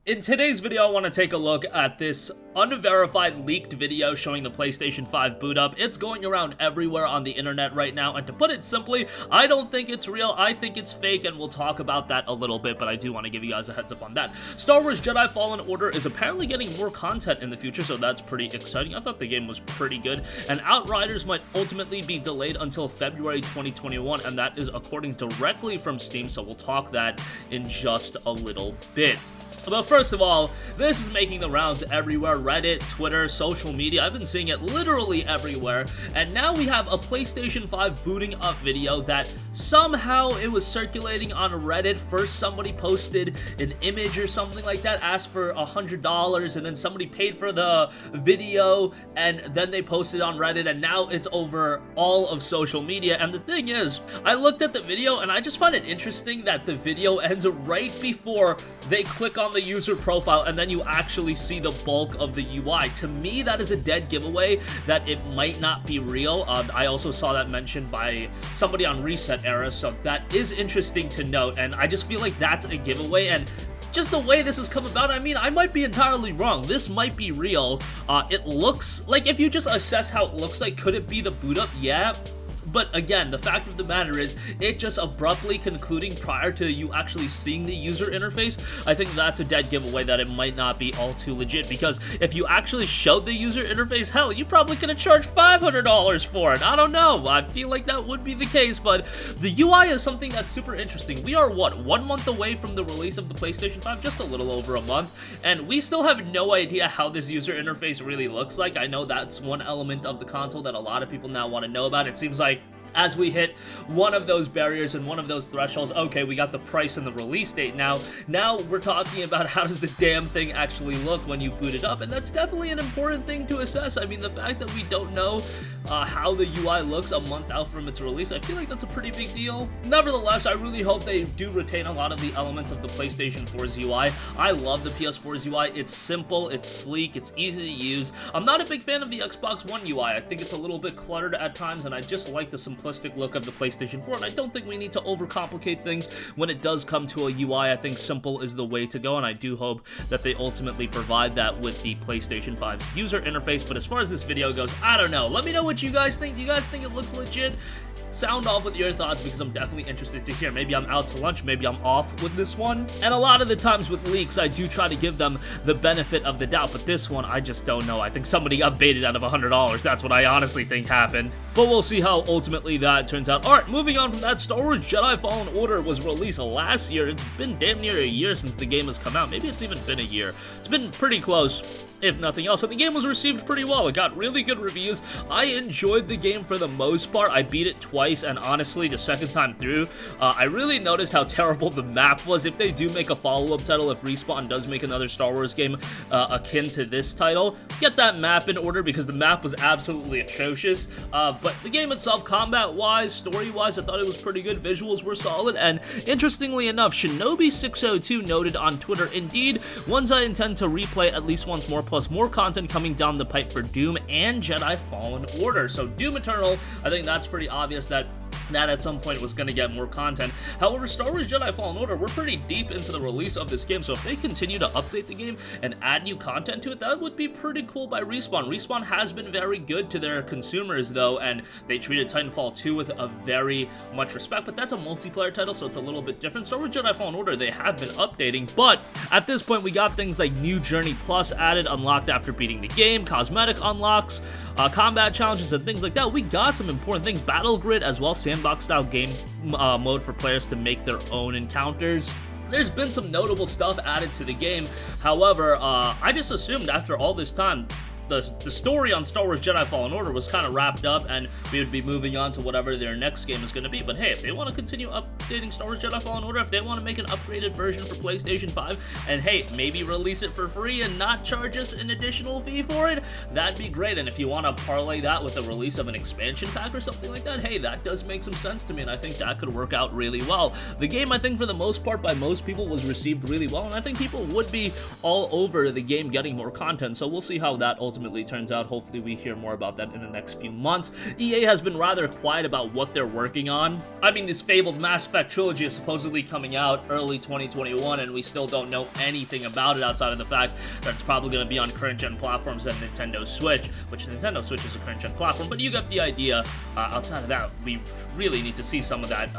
In today's video, I want to take a look at this unverified leaked video showing the PlayStation 5 boot up. It's going around everywhere on the internet right now, and to put it simply, I don't think it's real. I think it's fake, and we'll talk about that a little bit, but I do want to give you guys a heads up on that. Star Wars Jedi Fallen Order is apparently getting more content in the future, so that's pretty exciting. I thought the game was pretty good, and Outriders might ultimately be delayed until February 2021, and that is according directly from Steam, so we'll talk that in just a little bit. But first of all, this is making the rounds everywhere: Reddit, Twitter, social media. I've been seeing it literally everywhere, and now we have a PlayStation 5 booting up video that somehow it was circulating on Reddit. First somebody posted an image or something like that, asked for $100, and then somebody paid for the video, and then they posted on Reddit, and now it's over all of social media. And the thing is, I looked at the video and I just find it interesting that the video ends right before they click on the user profile, and then you actually see the bulk of the UI. To me, that is a dead giveaway that it might not be real. I also saw that mentioned by somebody on Reset Era, so that is interesting to note, and I just feel like that's a giveaway. And just the way this has come about, I mean, I might be entirely wrong. This might be real. It looks like, if you just assess how it looks like, could it be the boot up? Yeah. But again, the fact of the matter is, it just abruptly concluding prior to you actually seeing the user interface. I think that's a dead giveaway that it might not be all too legit, because if you actually showed the user interface, hell, you probably could have charged $500 for it. I don't know. I feel like that would be the case, but the UI is something that's super interesting. We are, what, 1 month away from the release of the PlayStation 5? Just a little over a month, and we still have no idea how this user interface really looks like. I know that's one element of the console that a lot of people now want to know about. It seems like as we hit one of those barriers and one of those thresholds, okay, we got the price and the release date now we're talking about how does the damn thing actually look when you boot it up, and that's definitely an important thing to assess. I mean, the fact that we don't know how the UI looks a month out from its release, I feel like that's a pretty big deal. Nevertheless, I really hope they do retain a lot of the elements of the PlayStation 4's UI. I love the PS4's UI. It's simple, it's sleek, it's easy to use. I'm not a big fan of the Xbox One UI. I think it's a little bit cluttered at times, and I just like the simplistic look of the PlayStation 4, and I don't think we need to overcomplicate things when it does come to a UI. I think simple is the way to go, and I do hope that they ultimately provide that with the PlayStation 5's user interface. But as far as this video goes, I don't know. Let me know what you guys think. Do you guys think it looks legit? Sound off with your thoughts, because I'm definitely interested to hear. Maybe I'm out to lunch, maybe I'm off with this one. And a lot of the times with leaks, I do try to give them the benefit of the doubt, but this one, I just don't know. I think somebody got baited out of $100. That's what I honestly think happened. But we'll see how ultimately that turns out. Alright, moving on from that, Star Wars Jedi Fallen Order was released last year. It's been damn near a year since the game has come out. Maybe it's even been a year. It's been pretty close, if nothing else, and the game was received pretty well. It got really good reviews. I enjoyed the game for the most part. I beat it twice, and honestly, the second time through, I really noticed how terrible the map was. If they do make a follow-up title, if Respawn does make another Star Wars game akin to this title, get that map in order, because the map was absolutely atrocious. But the game itself, combat-wise, story-wise, I thought it was pretty good. Visuals were solid, and interestingly enough, Shinobi602 noted on Twitter, "Indeed, ones I intend to replay at least once more, plus more content coming down the pipe for Doom and Jedi Fallen Order." So Doom Eternal, I think that's pretty obvious that at some point was going to get more content. However, Star Wars Jedi Fallen Order, we're pretty deep into the release of this game, so if they continue to update the game and add new content to it, that would be pretty cool by Respawn. Respawn has been very good to their consumers, though, and they treated Titanfall 2 with a very much respect, but that's a multiplayer title, so it's a little bit different. Star Wars Jedi Fallen Order, they have been updating, but at this point, we got things like New Journey Plus added, unlocked after beating the game, cosmetic unlocks, combat challenges, and things like that. We got some important things. Battle Grid as well, sandbox-style game mode for players to make their own encounters. There's been some notable stuff added to the game. However, I just assumed after all this time, the story on Star Wars Jedi Fallen Order was kind of wrapped up, and we would be moving on to whatever their next game is going to be. But hey, if they want to continue updating Star Wars Jedi Fallen Order, if they want to make an upgraded version for PlayStation 5, and hey, maybe release it for free and not charge us an additional fee for it, that'd be great. And if you want to parlay that with the release of an expansion pack or something like that, hey, that does make some sense to me, and I think that could work out really well. The game, I think, for the most part, by most people, was received really well, and I think people would be all over the game getting more content, so we'll see how that ultimately ultimately turns out. Hopefully we hear more about that in the next few months. EA has been rather quiet about what they're working on. I mean, this fabled Mass Effect trilogy is supposedly coming out early 2021, and we still don't know anything about it outside of the fact that it's probably going to be on current-gen platforms and Nintendo Switch, which Nintendo Switch is a current-gen platform, but you get the idea. Outside of that, we really need to see some of that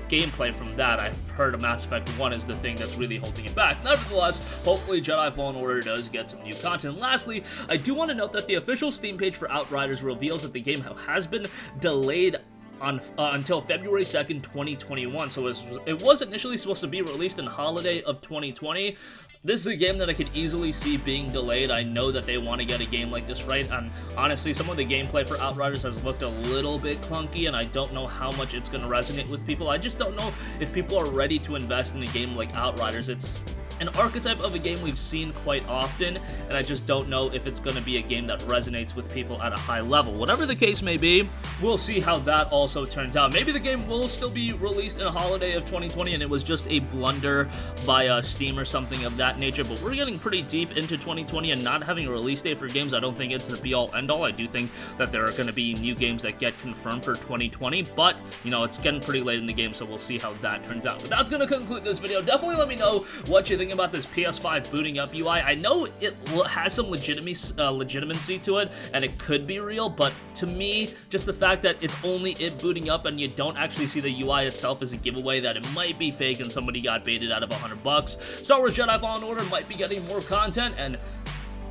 gameplay from that. I've heard Mass Effect 1 is the thing that's really holding it back. Nevertheless, hopefully Jedi Fallen Order does get some new content. Lastly, I do want to note that the official Steam page for Outriders reveals that the game has been delayed until February 2nd, 2021. So it was initially supposed to be released in holiday of 2020. This is a game that I could easily see being delayed. I know that they want to get a game like this right, and honestly, some of the gameplay for Outriders has looked a little bit clunky, and I don't know how much it's going to resonate with people. I just don't know if people are ready to invest in a game like Outriders. It's an archetype of a game we've seen quite often, and I just don't know if it's going to be a game that resonates with people at a high level. Whatever the case may be, we'll see how that also turns out. Maybe the game will still be released in a holiday of 2020, and it was just a blunder by Steam or something of that nature, but we're getting pretty deep into 2020, and not having a release date for games, I don't think it's the be-all, end-all. I do think that there are going to be new games that get confirmed for 2020, but, you know, it's getting pretty late in the game, so we'll see how that turns out. But that's going to conclude this video. Definitely let me know what you think about this PS5 booting up UI. I know it has some legitimacy to it, and it could be real, but to me, just the fact that it's only it booting up and you don't actually see the UI itself is a giveaway that it might be fake and somebody got baited out of $100. Star Wars Jedi Fallen Order might be getting more content, and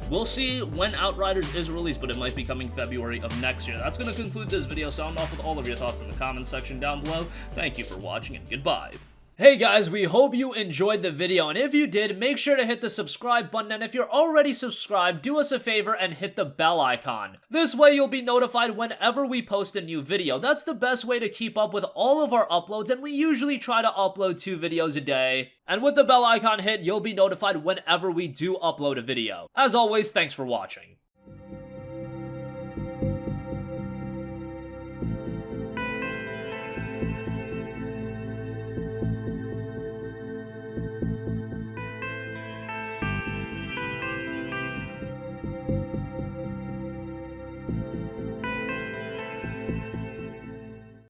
we'll see when Outriders is released, but it might be coming February of next year. That's going to conclude this video. Sound off with all of your thoughts in the comments section down below. Thank you for watching, and goodbye. Hey guys, we hope you enjoyed the video, and if you did, make sure to hit the subscribe button, and if you're already subscribed, do us a favor and hit the bell icon. This way you'll be notified whenever we post a new video. That's the best way to keep up with all of our uploads, and we usually try to upload 2 videos a day. And with the bell icon hit, you'll be notified whenever we do upload a video. As always, thanks for watching.